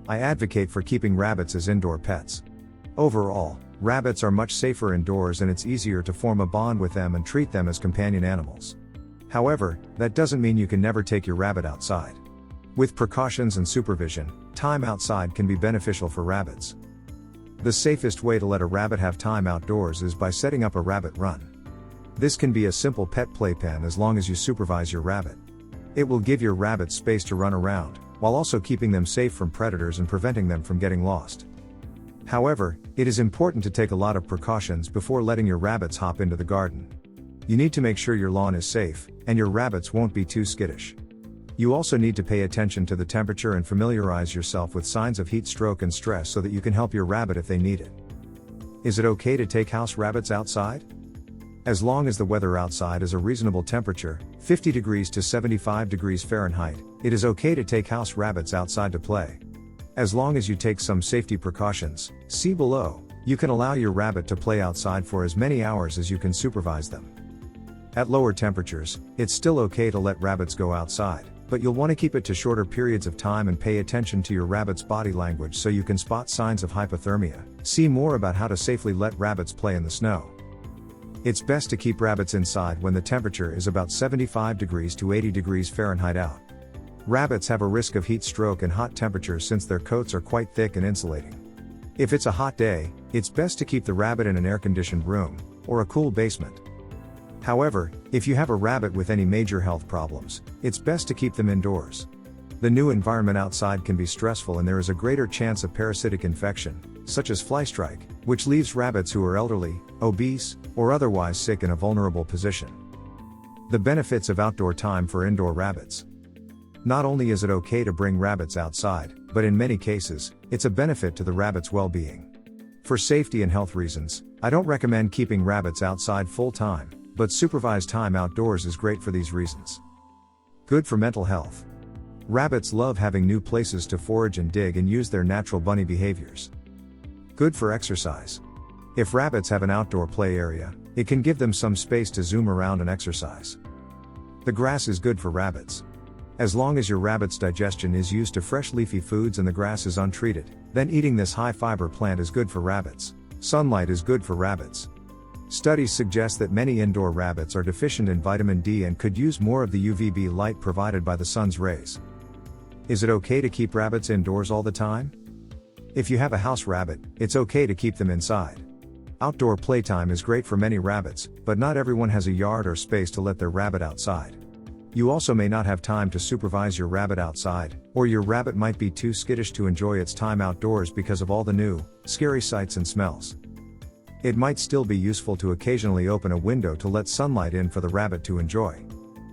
I advocate for keeping rabbits as indoor pets. Overall, rabbits are much safer indoors and it's easier to form a bond with them and treat them as companion animals. However, that doesn't mean you can never take your rabbit outside. With precautions and supervision, time outside can be beneficial for rabbits. The safest way to let a rabbit have time outdoors is by setting up a rabbit run. This can be a simple pet playpen as long as you supervise your rabbit. It will give your rabbit space to run around, while also keeping them safe from predators and preventing them from getting lost. However, it is important to take a lot of precautions before letting your rabbits hop into the garden. You need to make sure your lawn is safe, and your rabbits won't be too skittish. You also need to pay attention to the temperature and familiarize yourself with signs of heat stroke and stress so that you can help your rabbit if they need it. Is it okay to take house rabbits outside? As long as the weather outside is a reasonable temperature, 50 degrees to 75 degrees Fahrenheit, it is okay to take house rabbits outside to play. As long as you take some safety precautions, see below, you can allow your rabbit to play outside for as many hours as you can supervise them. At lower temperatures, it's still okay to let rabbits go outside, but you'll want to keep it to shorter periods of time and pay attention to your rabbit's body language so you can spot signs of hypothermia. See more about how to safely let rabbits play in the snow. It's best to keep rabbits inside when the temperature is about 75 degrees to 80 degrees Fahrenheit out. Rabbits have a risk of heat stroke in hot temperatures since their coats are quite thick and insulating. If it's a hot day, it's best to keep the rabbit in an air-conditioned room, or a cool basement. However, if you have a rabbit with any major health problems, it's best to keep them indoors. The new environment outside can be stressful and there is a greater chance of parasitic infection, such as fly strike, which leaves rabbits who are elderly, obese, or otherwise sick in a vulnerable position. The benefits of outdoor time for indoor rabbits. Not only is it okay to bring rabbits outside, but in many cases, it's a benefit to the rabbit's well-being. For safety and health reasons, I don't recommend keeping rabbits outside full-time, but supervised time outdoors is great for these reasons. Good for mental health. Rabbits love having new places to forage and dig and use their natural bunny behaviors. Good for exercise. If rabbits have an outdoor play area, it can give them some space to zoom around and exercise. The grass is good for rabbits. As long as your rabbit's digestion is used to fresh leafy foods and the grass is untreated, then eating this high-fiber plant is good for rabbits. Sunlight is good for rabbits. Studies suggest that many indoor rabbits are deficient in vitamin D and could use more of the UVB light provided by the sun's rays. Is it okay to keep rabbits indoors all the time? If you have a house rabbit, it's okay to keep them inside. Outdoor playtime is great for many rabbits, but not everyone has a yard or space to let their rabbit outside. You also may not have time to supervise your rabbit outside, or your rabbit might be too skittish to enjoy its time outdoors because of all the new, scary sights and smells. It might still be useful to occasionally open a window to let sunlight in for the rabbit to enjoy.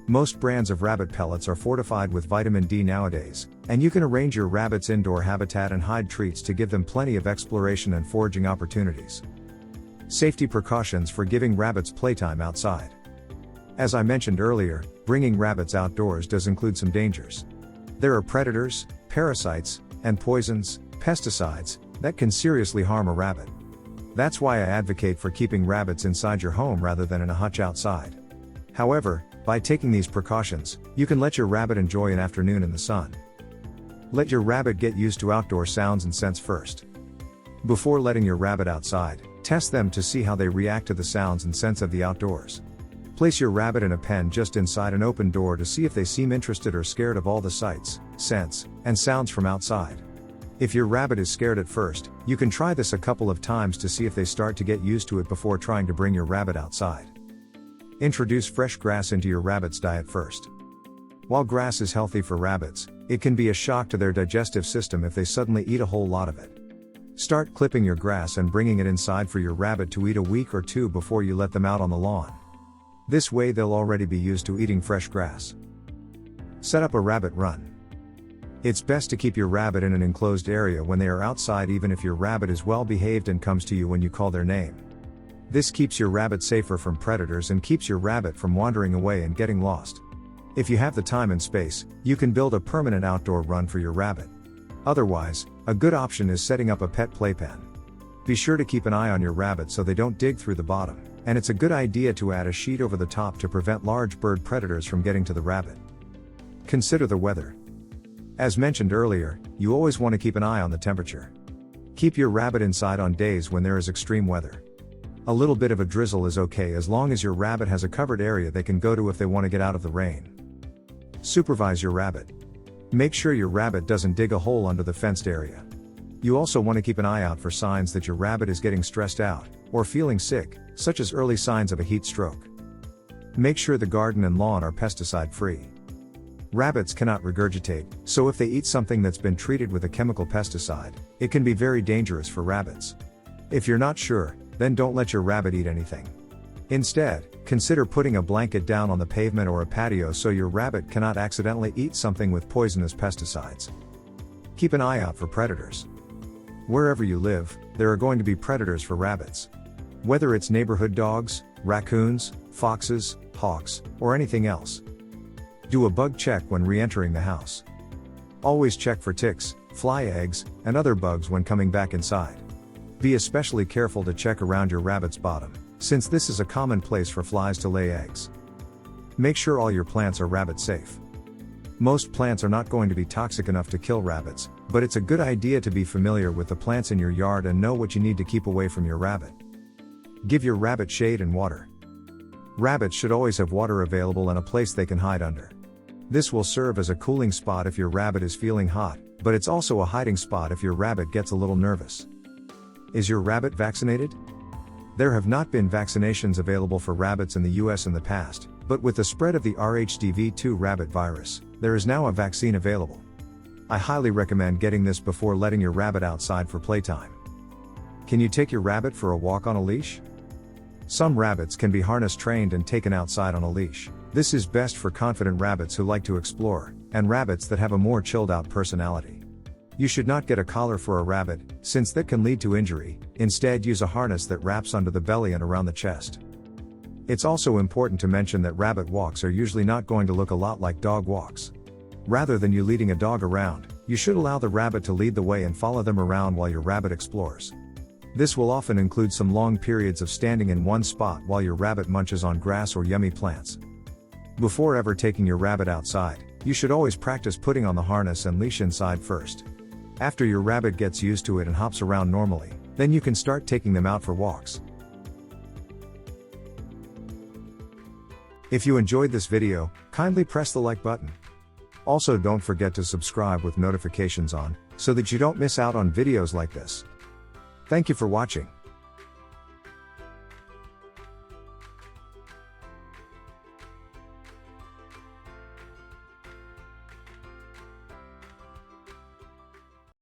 Most brands of rabbit pellets are fortified with vitamin D nowadays, and you can arrange your rabbit's indoor habitat and hide treats to give them plenty of exploration and foraging opportunities. Safety precautions for giving rabbits playtime outside. As I mentioned earlier, bringing rabbits outdoors does include some dangers. There are predators, parasites, and poisons, pesticides, that can seriously harm a rabbit. That's why I advocate for keeping rabbits inside your home rather than in a hutch outside. However, by taking these precautions, you can let your rabbit enjoy an afternoon in the sun. Let your rabbit get used to outdoor sounds and scents first. Before letting your rabbit outside, test them to see how they react to the sounds and scents of the outdoors. Place your rabbit in a pen just inside an open door to see if they seem interested or scared of all the sights, scents, and sounds from outside. If your rabbit is scared at first, you can try this a couple of times to see if they start to get used to it before trying to bring your rabbit outside. Introduce fresh grass into your rabbit's diet first. While grass is healthy for rabbits, it can be a shock to their digestive system if they suddenly eat a whole lot of it. Start clipping your grass and bringing it inside for your rabbit to eat a week or two before you let them out on the lawn. This way they'll already be used to eating fresh grass. Set up a rabbit run. It's best to keep your rabbit in an enclosed area when they are outside, even if your rabbit is well behaved and comes to you when you call their name. This keeps your rabbit safer from predators and keeps your rabbit from wandering away and getting lost. If you have the time and space, you can build a permanent outdoor run for your rabbit. Otherwise, a good option is setting up a pet playpen. Be sure to keep an eye on your rabbit so they don't dig through the bottom, and it's a good idea to add a sheet over the top to prevent large bird predators from getting to the rabbit. Consider the weather. As mentioned earlier, you always want to keep an eye on the temperature. Keep your rabbit inside on days when there is extreme weather. A little bit of a drizzle is okay as long as your rabbit has a covered area they can go to if they want to get out of the rain. Supervise your rabbit. Make sure your rabbit doesn't dig a hole under the fenced area. You also want to keep an eye out for signs that your rabbit is getting stressed out, or feeling sick, such as early signs of a heat stroke. Make sure the garden and lawn are pesticide-free. Rabbits cannot regurgitate, so if they eat something that's been treated with a chemical pesticide, it can be very dangerous for rabbits. If you're not sure, then don't let your rabbit eat anything. Instead, consider putting a blanket down on the pavement or a patio so your rabbit cannot accidentally eat something with poisonous pesticides. Keep an eye out for predators. Wherever you live, there are going to be predators for rabbits. Whether it's neighborhood dogs, raccoons, foxes, hawks, or anything else. Do a bug check when re-entering the house. Always check for ticks, fly eggs, and other bugs when coming back inside. Be especially careful to check around your rabbit's bottom, since this is a common place for flies to lay eggs. Make sure all your plants are rabbit safe. Most plants are not going to be toxic enough to kill rabbits, but it's a good idea to be familiar with the plants in your yard and know what you need to keep away from your rabbit. Give your rabbit shade and water. Rabbits should always have water available and a place they can hide under. This will serve as a cooling spot if your rabbit is feeling hot, but it's also a hiding spot if your rabbit gets a little nervous. Is your rabbit vaccinated? There have not been vaccinations available for rabbits in the US in the past, but with the spread of the RHDV2 rabbit virus, there is now a vaccine available. I highly recommend getting this before letting your rabbit outside for playtime. Can you take your rabbit for a walk on a leash? Some rabbits can be harness trained and taken outside on a leash. This is best for confident rabbits who like to explore, and rabbits that have a more chilled out personality. You should not get a collar for a rabbit, since that can lead to injury. Instead, use a harness that wraps under the belly and around the chest. It's also important to mention that rabbit walks are usually not going to look a lot like dog walks. Rather than you leading a dog around, you should allow the rabbit to lead the way and follow them around while your rabbit explores. This will often include some long periods of standing in one spot while your rabbit munches on grass or yummy plants. Before ever taking your rabbit outside, you should always practice putting on the harness and leash inside first. After your rabbit gets used to it and hops around normally, then you can start taking them out for walks. If you enjoyed this video, kindly press the like button. Also, don't forget to subscribe with notifications on, so that you don't miss out on videos like this. Thank you for watching.